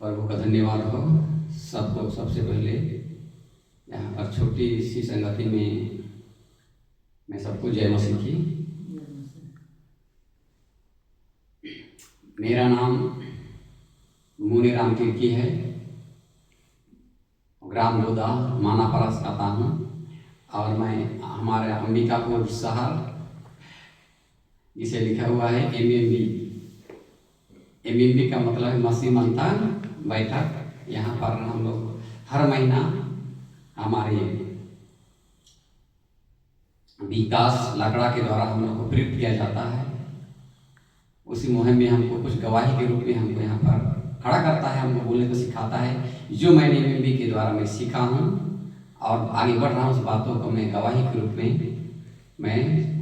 प्रभु का धन्यवाद हो। सब लोग सबसे पहले यहाँ पर छोटी सी संगति में मैं सबको जय मसीह की। मेरा नाम मुनीराम तिर्की है, ग्राम लोधा माना परस आता हूँ और मैं हमारे अंबिकापुर शहर जिसे लिखा हुआ है एमएमबी का मतलब है मसीह मंथन बैठक। यहाँ पर हम लोग हर महीना हमारे विकास लकड़ा के द्वारा हम लोग को प्रेरित किया जाता है। उसी मुहिम में हमको कुछ गवाही के रूप में हमको यहाँ पर खड़ा करता है, हमको बोलने को सिखाता है जो मैंने एमएमबी के द्वारा मैं सीखा हूँ और आगे बढ़ रहा हूँ। उस बातों को मैं गवाही के रूप में मैं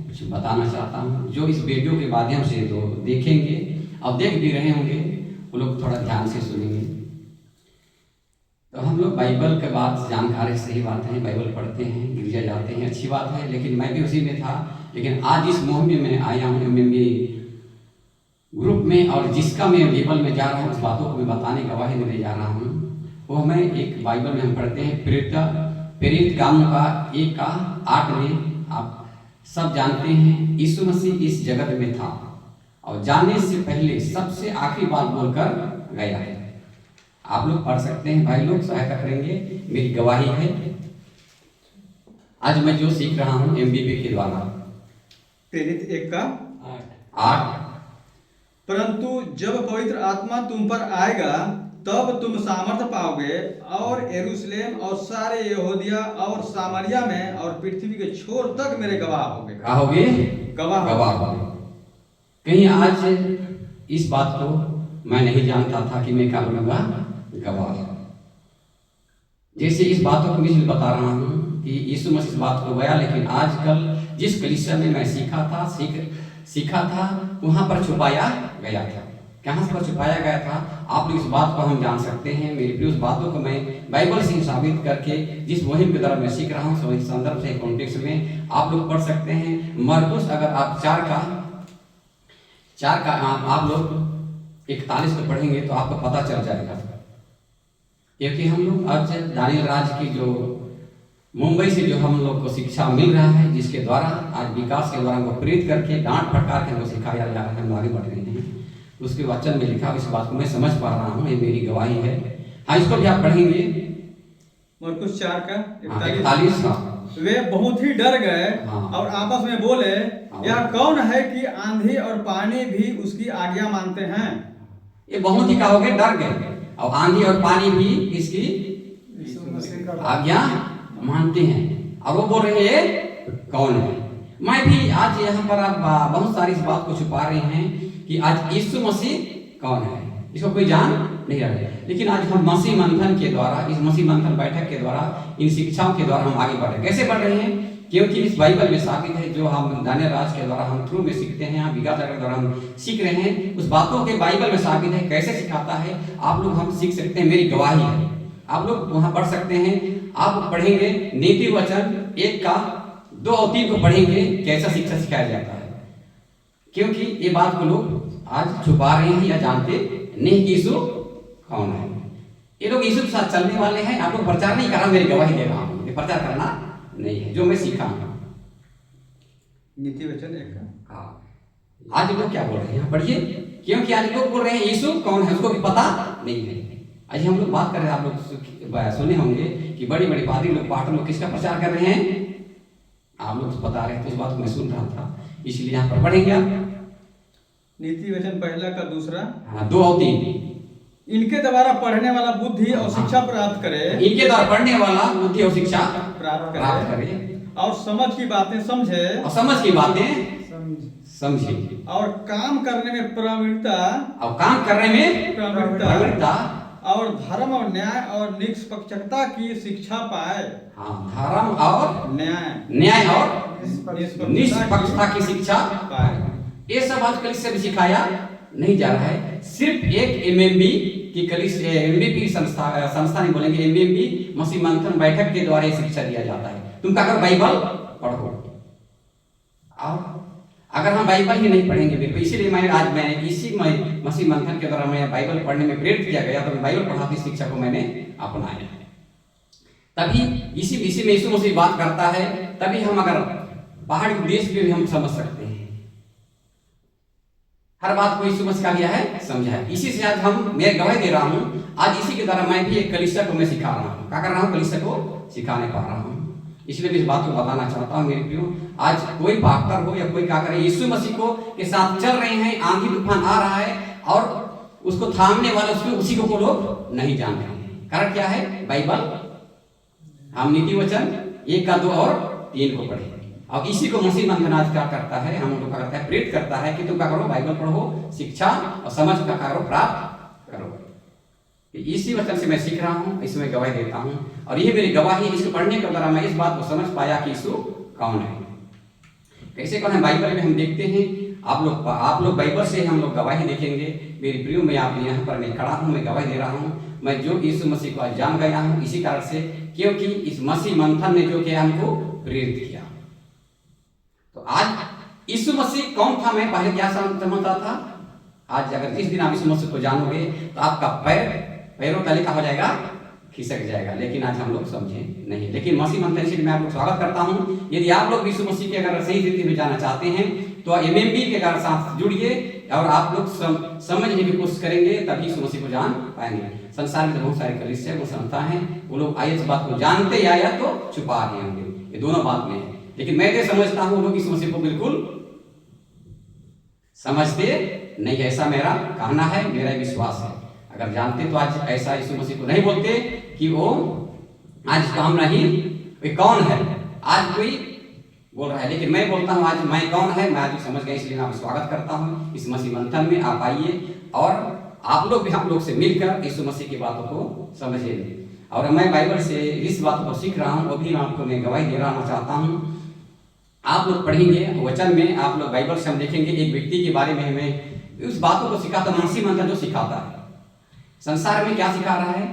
कुछ बताना चाहता हूँ, जो इस वीडियो के माध्यम से जो देखेंगे और देख भी रहे होंगे वो लोग थोड़ा ध्यान से सुनेंगे। तो हम लोग बाइबल के बाद जानकारी, सही बात है, बाइबल पढ़ते हैं, गिरजा जाते हैं, अच्छी बात है, लेकिन मैं भी उसी में था। लेकिन आज इस मुहिम में मैं आया हूँ एमएमबी ग्रुप में, और जिसका मैं लेवल में जा रहा हूँ उस बातों को मैं बताने गवाही देने जा रहा हूँ। वो मैं एक बाइबल में हम पढ़ते हैं प्रेरित कामों का 1:8 में आप सब जानते हैं यीशु मसीह इस जगत में था और जाने से पहले सबसे आखिरी बात बोलकर गया है। आप लोग पढ़ सकते हैं, भाई लोग सहायता करेंगे, मेरी गवाही है। आज मैं जो सीख रहा हूँ एमबीबी के द्वारा प्रेरित 1:8 परंतु जब पवित्र आत्मा तुम पर आएगा तब तुम सामर्थ पाओगे और यरूशलेम और सारे यहूदिया और सामरिया में और पृथ्वी के छोर तक मेरे गवाह होगे। कहोगे गवाह होगे। कहीं आज इस बात को मैं नहीं जानता था कि मैं क्या बनूंगा, गवाह। जैसे इस बातों को मैं बता रहा हूँ कि यीशु मसीह इस बात को गया, लेकिन आजकल जिस कलीसिया में मैं सीखा था वहां पर छुपाया गया था। कहाँ पर छुपाया गया था आप लोग इस बात को हम जान सकते हैं। मेरी प्रिय उस बातों को मैं बाइबल से साबित करके जिस मुहिम के द्वारा मैं सीख रहा हूँ इस संदर्भ से कॉन्टेक्स्ट में आप लोग पढ़ सकते हैं। मरकुस अगर आप 4 का आप लोग 41 को पढ़ेंगे तो आपको पता चल जाएगा, क्योंकि हम लोग आज दानियल राज की जो मुंबई से जो हम लोग को शिक्षा मिल रहा है, जिसके द्वारा आज विकास के द्वारा हमको प्रेरित करके डांट फटकार के हमको सिखाया जा रहा है, हम आगे बढ़ रहे हैं। उसके वचन में लिखा इस बात को मैं समझ पा रहा हूँ, ये मेरी गवाही है। हाँ, इसको भी आप पढ़ेंगे मरकुस 4 का 41। वे बहुत ही डर गए और आपस में बोले, यह कौन है कि आंधी और पानी भी उसकी आज्ञा मानते हैं। ये बहुत ही कहोगे डर गए और आंधी और पानी भी इसकी आज्ञा मानते हैं, और वो बोल रहे हैं कौन है। मैं भी आज यहाँ पर आप बहुत सारी इस बात को छुपा रहे हैं कि आज यीशु मसीह कौन है, इसको कोई जान नहीं रहा है। लेकिन आज हम मसीह मंथन के द्वारा, इस मसीह मंथन बैठक के द्वारा, इन शिक्षाओं के द्वारा हम आगे बढ़ रहे हैं। कैसे बढ़ रहे हैं? क्योंकि इस बाइबल में साबित है, जो हम दानियल राज के द्वारा हम थ्रू में सीखते हैं, यहाँ विकास के द्वारा हम सीख रहे हैं, उस बातों के बाइबल में साबित है। कैसे सिखाता है आप लोग हम सीख सकते हैं, मेरी गवाही है। आप लोग वहाँ पढ़ सकते हैं, आप पढ़ेंगे नीति वचन 1:2 और 3 को पढ़ेंगे, कैसा शिक्षा सिखाया जाता है। क्योंकि ये बात को लोग आज छुपा रहे हैं या जानते नहीं कि यीशु कौन है। ये लोग यीशु के साथ चलने वाले हैं। आप लोग प्रचार नहीं कर रहा, मेरी गवाही दे रहा हूँ, ये प्रचार करना नहीं है, जो मैं सीखा हूँ। नीति वचन 1 हाँ, आज लोग क्या बोल रहे हैं, पढ़िए। क्योंकि आज लोग बोल रहे हैं यीशु कौन है, उसको भी पता नहीं है। आज हम लोग बात कर रहे हैं, आप लोग सुने होंगे कि बड़ी बड़ी पादरी लोग, पास्टर लोग किसका प्रचार कर रहे हैं, आप लोग बता रहे थे। इस बात को मैं सुन रहा था, इसलिए यहाँ पर पढ़ेंगे आप नीति वचन 1 का 2। हाँ, 2 और 3। इनके द्वारा पढ़ने वाला बुद्धि और शिक्षा प्राप्त करे। इनके द्वारा पढ़ने वाला बुद्धि और शिक्षा प्राप्त करे और समझ की बातें समझे, और समझ की बातें समझे, और काम करने में प्रवीणता, और काम करने में प्रवीणता, और धर्म और न्याय और निष्पक्षता की शिक्षा पाए। हाँ, धर्म और न्याय और निष्पक्षता की शिक्षा पाए। ये सब आज कलीसिया में सिखाया नहीं जा रहा है। सिर्फ एक एमएमबी की कलीसिया, एमबीपी संस्था नहीं बोलेंगे, एमबीपी मसीह मंथन बैठक के द्वारा ये शिक्षा दिया जाता है। तुम क्या करो, बाइबल पढ़ो। अगर हम बाइबल ही नहीं पढ़ेंगे बिल्कुल, इसीलिए मैं इसी मसीह मंथन के द्वारा मैं बाइबल पढ़ने में प्रेरित किया गया, तो मैं बाइबल पढ़ाती शिक्षा को मैंने अपनाया। तभी इसी में यीशु मसीह बात करता है, तभी हम अगर पहाड़ी देश भी हम समझ सकते हैं। हर बात को यीशु मसीह का किया है, समझा है। इसी से आज मैं गवाही दे रहा हूँ, आज इसी के द्वारा मैं भी एक कलीसिया को मैं सिखा रहा हूँ। क्या कर रहा हूँ? कलीसिया को सिखाने पा रहा हूँ। इसलिए मैं इस बात को बताना चाहता हूँ मेरे प्रियो, आज कोई पास्टर हो या कोई क्या करे, यीशु मसीह को के साथ चल रहे हैं, आंधी तूफान आ रहा है और उसको थामने वाला उसी को लोग नहीं जान रहे हैं। कारण क्या है? बाइबल हम नीति वचन 1 का 2 और 3 को पढ़े। अब इसी को मसीह मंथन आज क्या करता है, हम लोग का करता है, प्रेरित करता है कि तुम क्या करो? बाइबल पढ़ो, शिक्षा और समझ का करो, प्राप्त करो। इसी वचन से मैं सीख रहा हूँ, इसमें गवाही देता हूँ, और यही मेरी गवाही। इसको पढ़ने के द्वारा मैं इस बात को समझ पाया कि यीशु कौन है, कैसे कौन है। बाइबल में हम देखते हैं, आप लोग बाइबल से हम लोग गवाही देखेंगे। मेरी प्रियो, मैं आप यहाँ पर मैं खड़ा हूँ, मैं गवाही दे रहा हूँ, मैं जो यीशु मसीह को आज जान गया हूँ इसी कारण से, क्योंकि इस मसीह मंथन ने जो किया हमको प्रेरित किया। तो आज यीशु मसीह कौन था, मैं पहले क्या समझता था। आज अगर जिस दिन आप यीशु मसीह को जानोगे तो आपका पैरों तले का हो जाएगा, खिसक जाएगा। लेकिन आज हम लोग समझे नहीं। लेकिन मसीह मंथन से मैं आप लोग स्वागत करता हूँ। यदि आप लोग यीशु मसीह के अगर सही रीति में जाना चाहते हैं तो MMB के साथ जुड़िए और आप लोग समझने की कोशिश करेंगे, तभी यीशु मसीह को जान पाएंगे। संसार में तो बहुत सारे कलीसिया को संस्था हैं, वो लोग आए इस बात को जानते या तो छुपा रहे होंगे, ये दोनों बात में है। लेकिन मैं ये समझता हूँ लोग यीशु मसीह को बिल्कुल समझते नहीं, ऐसा मेरा कहना है, मेरा विश्वास है। अगर जानते तो आज ऐसा यीशु मसीह को नहीं बोलते कि वो आज काम नहीं, वे कौन है, आज कोई बोल रहा है। लेकिन मैं बोलता हूँ आज मैं कौन है, मैं आज समझ गया, इसलिए मैं स्वागत करता हूँ इस मसीह मंथन में। आप आइए और आप लोग भी हम लोग से मिलकर यीशु मसीह की बातों को समझिए। और मैं बाइबल से इस बात को सीख रहा हूँ, वो भी आपको मैं गवाही दे रहा चाहता हूँ। आप लोग पढ़ेंगे वचन में, आप लोग बाइबल से हम देखेंगे एक व्यक्ति के बारे में हमें उस बातों को सिखाता, मसीह मंथन जो सिखाता है। संसार में क्या सिखा रहा है,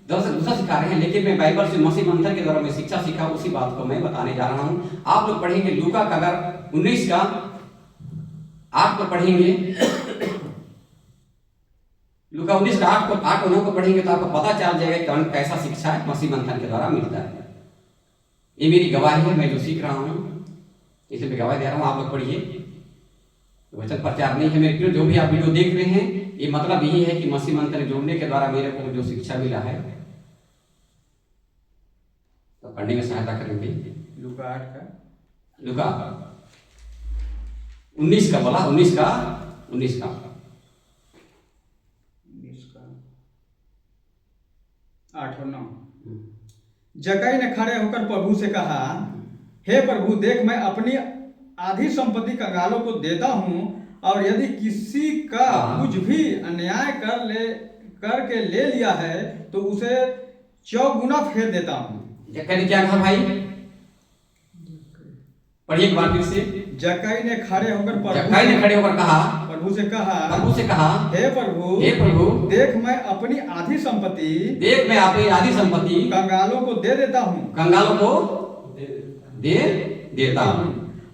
दूसरा सिखा रहे हैं, लेकिन मैं बाइबल से मसीह मंथन के द्वारा मैं शिक्षा सीखा, उसी बात को मैं बताने जा रहा हूँ। आप लोग पढ़ेंगे लूका का अगर 19 का 8 को पढ़ेंगे, लूका 19 का 8 को 9 को पढ़ेंगे तो आपको पता चल जाएगा कि कैसा शिक्षा है मसीह मंथन के द्वारा मिलता है। ये मेरी गवाही है, मैं जो सीख रहा हूँ इसलिए मैं गवाही दे रहा हूँ। आप लोग पढ़िए, वचन प्रचार नहीं है मेरे प्रिय। जो भी आप वीडियो देख रहे हैं, ये मतलब यही है कि मसीह मंथन जोड़ने के द्वारा मेरे को जो शिक्षा मिला है तो पढ़ने में सहायता करेंगे। लूका 8 का, लूका 19 का बोला, 19 का 8 और 9। जक्कई ने खड़े होकर प्रभु से कहा, हे प्रभु, देख मैं अपनी आधी संपत्ति कंगालों को देता हूँ, और यदि किसी का कुछ भी अन्याय करके ले लिया है तो उसे 4 गुना फेर देता हूँ। जक्कई ने क्या कहा भाई? पढ़िए एक बार फिर से। जक्कई ने खड़े होकर कहा, प्रभु से कहा, हे प्रभु, देख मैं अपनी आधी संपत्ति कंगालों को दे देता हूँ,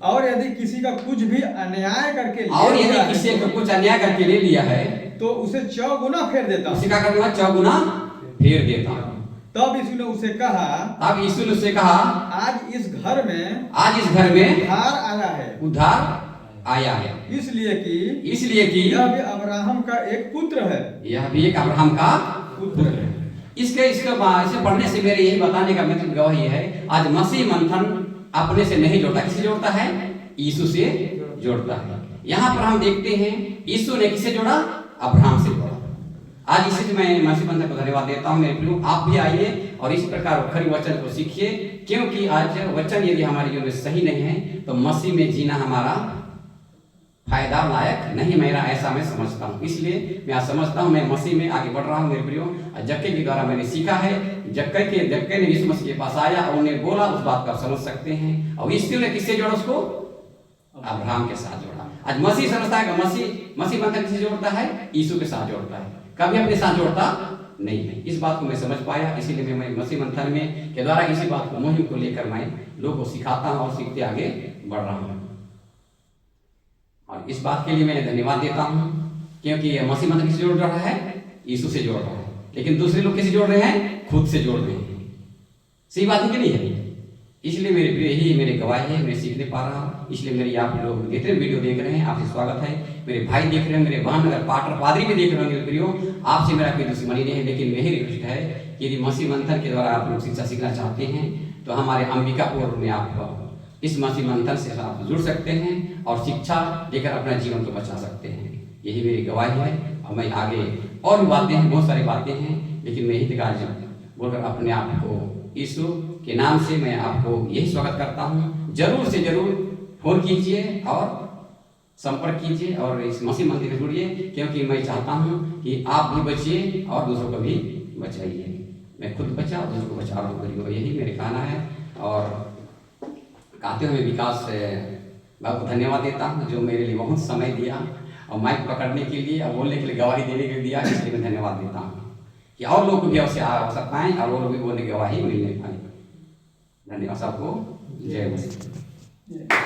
और यदि किसी का कुछ भी अन्याय करके ले लिया है तो उसे 4 गुना फेर देता हूँ। 4 गुना फेर देता हूँ। तब यीशु ने उसे कहा, आज इस घर में उद्धार आया है, इसलिए कि यह भी अब्राहम का एक पुत्र है। इसके पढ़ने से मेरे यही बताने का मतलब गवाही है, आज मसीह मंथन अपने से नहीं जोड़ता, किससे जोड़ता है? यीशु से जोड़ता है। यहाँ पर हम देखते हैं यीशु ने किसे जोड़ा? अब्राहम से जोड़ा। आज इसी से मैं मसीह मंथन को धन्यवाद देता हूँ। मेरे प्रियो, आप भी आइए और इस प्रकार खरी वचन को सीखिए, क्योंकि आज वचन यदि हमारे जीवन में सही नहीं है तो मसीह में जीना हमारा फायदा लायक नहीं, मेरा ऐसा मैं समझता हूँ। इसलिए मैं आज समझता हूँ मैं मसीह में आगे बढ़ रहा हूँ। मेरे प्रियो, जक्कई के द्वारा मैंने सीखा है, जक्कई ने यीशु मसीह के पास आया और उन्हें बोला, उस बात को आप समझ सकते हैं। और यीशु ने किससे जोड़ा उसको? अब्राहम के साथ जोड़ा। आज मसीह समझता है कि मसीह मंथन किससे जोड़ता है? यीशु के साथ जोड़ता है, कभी अपने साथ जोड़ता नहीं है। इस बात को मैं समझ पाया, इसीलिए मैं मसीह मंथन में के द्वारा इसी बात को, मुहिम को लेकर मैं लोगों को सिखाता हूँ और सीखते आगे बढ़ रहा हूँ। और इस बात के लिए मैं धन्यवाद देता हूँ, क्योंकि मसीह मंदिर किससे जोड़ रहा है? यीशु से जोड़ रहा है। लेकिन दूसरे लोग कैसे जोड़ रहे हैं? खुद से जोड़ रहे हैं। सही बात है कि नहीं है? इसलिए मेरे प्रिय यही मेरे गवाही है, मैं सीखने पा रहा हूँ। इसलिए मेरी आप लोग देख रहे वीडियो देख रहे हैं, आपसे स्वागत है। मेरे भाई देख रहे हैं, मेरे बहन, अगर पाटर पादरी भी देख रहे हैं मेरे प्रियो, आपसे मेरा कोई दुश्मनी नहीं है, लेकिन यही रिक्वेस्ट है कि यदि मसीह मंथन के द्वारा आप लोग शिक्षा सीखना चाहते हैं तो हमारे अंबिकापुर में आप इस मसीह मंथन से आप जुड़ सकते हैं और शिक्षा लेकर अपना जीवन को बचा सकते हैं। यही मेरी गवाही है। और मैं आगे और भी बातें हैं, बहुत सारी बातें हैं, लेकिन मैं यही तक आज बोलकर अपने आप को यीशु के नाम से मैं आपको यही स्वागत करता हूँ। जरूर से जरूर फोन कीजिए और संपर्क कीजिए और इस मसीह मंदिर में जुड़िए, क्योंकि मैं चाहता हूँ कि आप भी बचिए और दूसरों को भी बचाइए। मैं खुद बचा और दूसरों को बचा रहा हूँ, यही मेरे कहना है। और कहते हुए विकास बहुत धन्यवाद देता हूँ, जो मेरे लिए बहुत समय दिया और माइक पकड़ने के लिए और बोलने के लिए, गवाही देने के लिए दिया, इसलिए मैं धन्यवाद देता हूँ कि और लोग को भी अवसर पाएँ और वो लोग भी बोलने की गवाही मिलने पाए। धन्यवाद सबको। जय मसीह।